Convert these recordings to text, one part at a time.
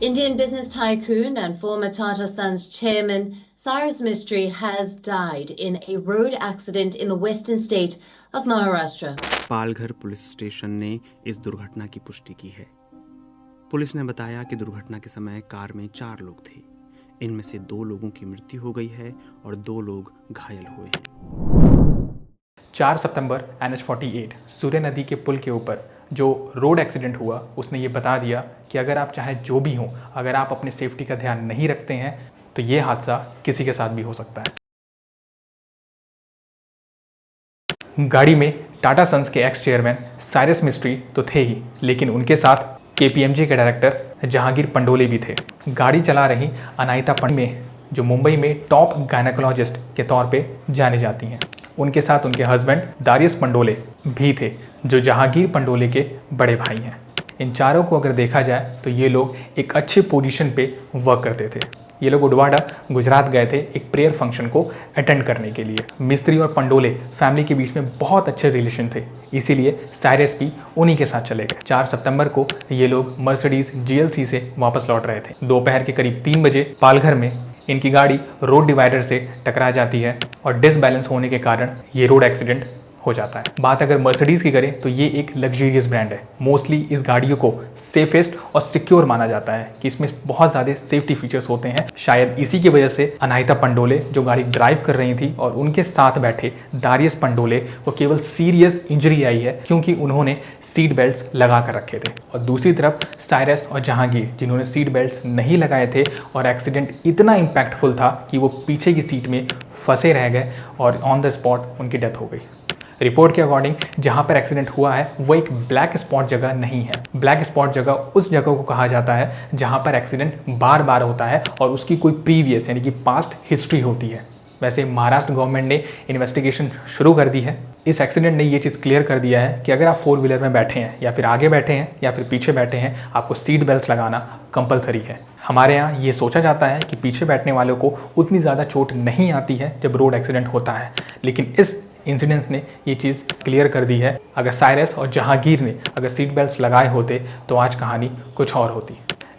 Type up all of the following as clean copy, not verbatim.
Indian business tycoon and former Tata Sons chairman Cyrus Mistry has died in a road accident in the western state of Maharashtra. Palghar police station ने इस दुर्घटना की पुष्टि की है। Police ने बताया कि दुर्घटना के समय कार में 4 लोग थे। इनमें से 2 लोगों की मृत्यु हो गई है और 2 लोग घायल हुए हैं। 4 सितंबर NH-48 सूर्य नदी के पुल के ऊपर जो रोड एक्सीडेंट हुआ उसने ये बता दिया कि अगर आप चाहे जो भी हो, अगर आप अपने सेफ्टी का ध्यान नहीं रखते हैं तो ये हादसा किसी के साथ भी हो सकता है। गाड़ी में टाटा सन्स के एक्स चेयरमैन साइरस मिस्ट्री तो थे ही, लेकिन उनके साथ KPMG के डायरेक्टर जहांगीर पंडोले भी थे। गाड़ी चला रही अनायता पंडोले जो मुंबई में टॉप गायनेकोलॉजिस्ट के तौर पे जानी जाती हैं, उनके साथ उनके हस्बैंड दारियस पंडोले भी थे जो जहांगीर पंडोले के बड़े भाई हैं। इन चारों को अगर देखा जाए तो ये लोग एक अच्छे पोजीशन पे वर्क करते थे। ये लोग उडवाडा गुजरात गए थे एक प्रेयर फंक्शन को अटेंड करने के लिए। मिस्त्री और पंडोले फैमिली के बीच में बहुत अच्छे रिलेशन थे, इसीलिए साइरस भी उन्हीं के साथ चले गए। 4 सितंबर को ये लोग मर्सिडीज GLC से वापस लौट रहे थे। दोपहर के करीब 3 बजे पालघर में इनकी गाड़ी रोड डिवाइडर से टकरा जाती है और डिसबैलेंस होने के कारण ये रोड एक्सीडेंट हो जाता है। बात अगर मर्सिडीज की करें तो ये एक लग्जरियस ब्रांड है। मोस्टली इस गाड़ियों को सेफेस्ट और सिक्योर माना जाता है कि इसमें बहुत ज़्यादा सेफ्टी फीचर्स होते हैं। शायद इसी की वजह से अनायता पंडोले जो गाड़ी ड्राइव कर रही थी और उनके साथ बैठे दारियस पंडोले को केवल सीरियस इंजरी आई है क्योंकि उन्होंने सीट बेल्ट्स लगा कर रखे थे। और दूसरी तरफ साइरस और जहांगीर जिन्होंने सीट बेल्ट्स नहीं लगाए थे और एक्सीडेंट इतना इम्पैक्टफुल था कि वो पीछे की सीट में फंसे रह गए और ऑन द स्पॉट उनकी डेथ हो गई। रिपोर्ट के अकॉर्डिंग जहां पर एक्सीडेंट हुआ है वो एक ब्लैक स्पॉट जगह नहीं है। ब्लैक स्पॉट जगह उस जगह को कहा जाता है जहां पर एक्सीडेंट बार बार होता है और उसकी कोई प्रीवियस यानी कि पास्ट हिस्ट्री होती है। वैसे महाराष्ट्र गवर्नमेंट ने इन्वेस्टिगेशन शुरू कर दी है। इस एक्सीडेंट ने ये चीज़ क्लियर कर दिया है कि अगर आप 4 व्हीलर में बैठे हैं या फिर आगे बैठे हैं या फिर पीछे बैठे हैं, आपको सीट बेल्ट लगाना कंपलसरी है। हमारे यहाँ ये सोचा जाता है कि पीछे बैठने वालों को उतनी ज़्यादा चोट नहीं आती है जब रोड एक्सीडेंट होता है, लेकिन इस इंसिडेंट्स ने ये चीज़ क्लियर कर दी है। अगर साइरस और जहांगीर ने अगर सीट बेल्ट्स लगाए होते तो आज कहानी कुछ और होती।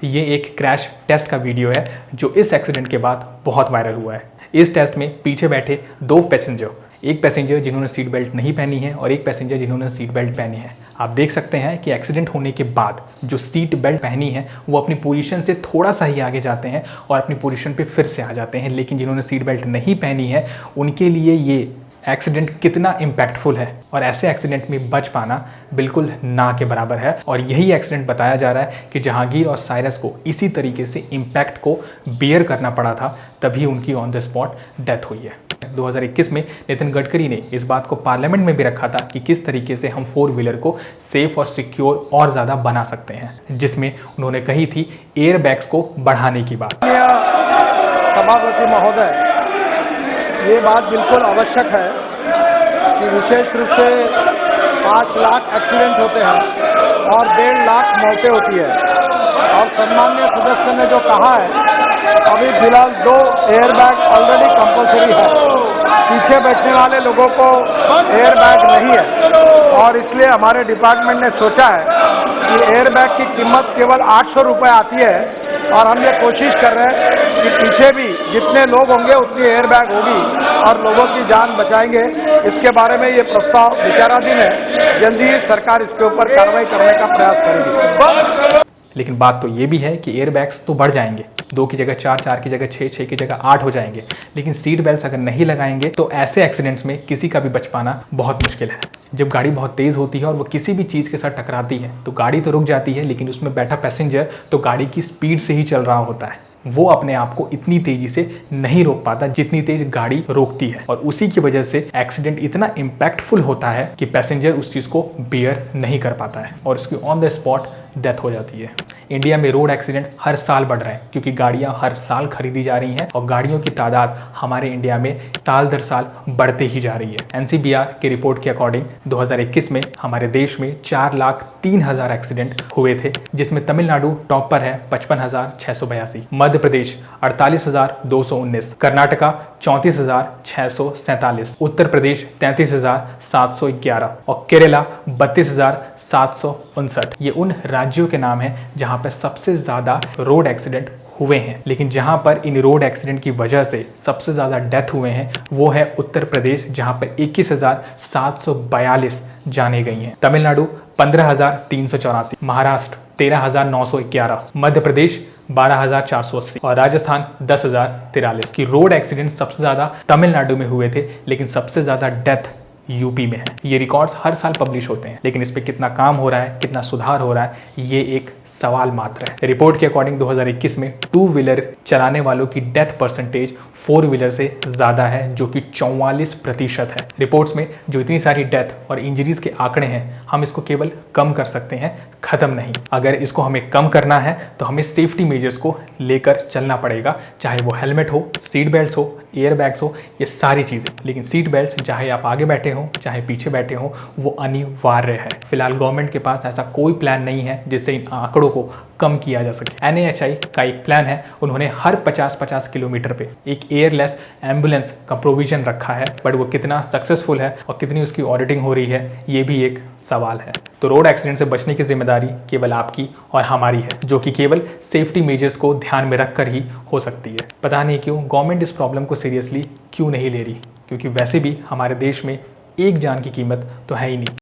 ये एक क्रैश टेस्ट का वीडियो है जो इस एक्सीडेंट के बाद बहुत वायरल हुआ है। इस टेस्ट में पीछे बैठे 2 पैसेंजर, एक पैसेंजर जिन्होंने सीट बेल्ट नहीं पहनी है और एक पैसेंजर जिन्होंने सीट बेल्ट पहनी है। आप देख सकते हैं कि एक्सीडेंट होने के बाद जो सीट बेल्ट पहनी है वो अपनी पोजीशन से थोड़ा सा ही आगे जाते हैं और अपनी पोजीशन पे फिर से आ जाते हैं, लेकिन जिन्होंने सीट बेल्ट नहीं पहनी है उनके लिए ये एक्सीडेंट कितना इम्पैक्टफुल है और ऐसे एक्सीडेंट में बच पाना बिल्कुल ना के बराबर है। और यही एक्सीडेंट बताया जा रहा है कि जहांगीर और साइरस को इसी तरीके से इम्पैक्ट को बियर करना पड़ा था, तभी उनकी ऑन द स्पॉट डेथ हुई है। 2021 में नितिन गडकरी ने इस बात को पार्लियामेंट में भी रखा था कि किस तरीके से हम 4 व्हीलर को सेफ और सिक्योर और ज़्यादा बना सकते हैं, जिसमें उन्होंने कही थी एयर बैग्स को बढ़ाने की बात। सभापति महोदय, ये बात बिल्कुल आवश्यक है कि विशेष रूप से 5 लाख एक्सीडेंट होते हैं और 1.5 लाख मौतें होती है। और सम्मान्य सदस्य ने जो कहा है, अभी फिलहाल 2 एयर बैग ऑलरेडी कंपलसरी है। पीछे बैठने वाले लोगों को एयर बैग नहीं है और इसलिए हमारे डिपार्टमेंट ने सोचा है कि एयर बैग की कीमत केवल 800 रुपये आती है और हम ये कोशिश कर रहे हैं कि पीछे भी जितने लोग होंगे उतनी एयर बैग होगी और लोगों की जान बचाएंगे। इसके बारे में ये प्रस्ताव विचाराधीन है। जल्दी ही सरकार इसके ऊपर कार्रवाई करने का प्रयास करेगी। लेकिन बात तो ये भी है कि एयर बैग्स तो बढ़ जाएंगे, 2 की जगह 4, 4 की जगह 6, 6 की जगह 8 हो जाएंगे, लेकिन सीट बेल्ट्स अगर नहीं लगाएंगे तो ऐसे एक्सीडेंट्स में किसी का भी बच पाना बहुत मुश्किल है। जब गाड़ी बहुत तेज़ होती है और वो किसी भी चीज़ के साथ टकराती है तो गाड़ी तो रुक जाती है, लेकिन उसमें बैठा पैसेंजर तो गाड़ी की स्पीड से ही चल रहा होता है। वो अपने आप को इतनी तेजी से नहीं रोक पाता जितनी तेज गाड़ी रोकती है और उसी की वजह से एक्सीडेंट इतना इम्पैक्टफुल होता है कि पैसेंजर उस चीज़ को बियर नहीं कर पाता है और उसकी ऑन द स्पॉट डेथ हो जाती है। इंडिया में रोड एक्सीडेंट हर साल बढ़ रहे हैं क्योंकि गाड़ियां हर साल खरीदी जा रही हैं और गाड़ियों की तादाद हमारे इंडिया में साल दर साल बढ़ते ही जा रही है। NCBR की रिपोर्ट के अकॉर्डिंग 2021 में हमारे देश में 4,03,000 एक्सीडेंट हुए थे, जिसमें तमिलनाडु टॉप पर है 55,682, मध्य प्रदेश 48,219, कर्नाटका 34,647, उत्तर प्रदेश 33,711 और केरला 32,759। ये उन राज्यों के नाम हैं जहां पर सबसे ज्यादा रोड एक्सीडेंट हुए हैं। लेकिन जहां पर इन रोड एक्सीडेंट की वजह से सबसे ज्यादा डेथ हुए हैं वो है उत्तर प्रदेश, जहां पर 21,742 जाने गई हैं। तमिलनाडु 15,384, महाराष्ट्र 13,911, मध्य प्रदेश 12,480 और राजस्थान 10,043 की रोड एक्सीडेंट सबसे ज्यादा तमिलनाडु में हुए थे, लेकिन सबसे ज्यादा डेथ यूपी में है। ये रिकॉर्ड्स हर साल पब्लिश होते हैं, लेकिन इस पे कितना काम हो रहा है, कितना सुधार हो रहा है, ये एक सवाल मात्र है। रिपोर्ट के अकॉर्डिंग 2021 में 2 व्हीलर चलाने वालों की डेथ परसेंटेज 4 व्हीलर से ज्यादा है, जो कि 44% है। रिपोर्ट्स में जो इतनी सारी डेथ और इंजरीज के आंकड़े हैं, हम इसको केवल कम कर सकते हैं, खत्म नहीं। अगर इसको हमें कम करना है तो हमें सेफ्टी मेजर्स को लेकर चलना पड़ेगा, चाहे वो हेलमेट हो, सीट बेल्ट हो, एयर बैग्स हो, ये सारी चीजें। लेकिन सीट बेल्ट चाहे आप आगे बैठे हो चाहे पीछे बैठे हो वो अनिवार्य है। फिलहाल गवर्नमेंट के पास ऐसा कोई प्लान नहीं है जिससे इन आंकड़ों को कम किया जा सके। NHAI का एक प्लान है, उन्होंने हर 50-50 किलोमीटर पे एक एयरलेस एम्बुलेंस का प्रोविजन रखा है, बट वो कितना सक्सेसफुल है और कितनी उसकी ऑडिटिंग हो रही है, ये भी एक सवाल है। तो रोड एक्सीडेंट से बचने की जिम्मेदारी केवल आपकी और हमारी है, जो कि केवल सेफ्टी मेजर्स को ध्यान में रखकर ही हो सकती है। पता नहीं क्यों गवर्नमेंट इस प्रॉब्लम को सीरियसली क्यों नहीं ले रही, क्योंकि वैसे भी हमारे देश में एक जान की कीमत तो है ही नहीं।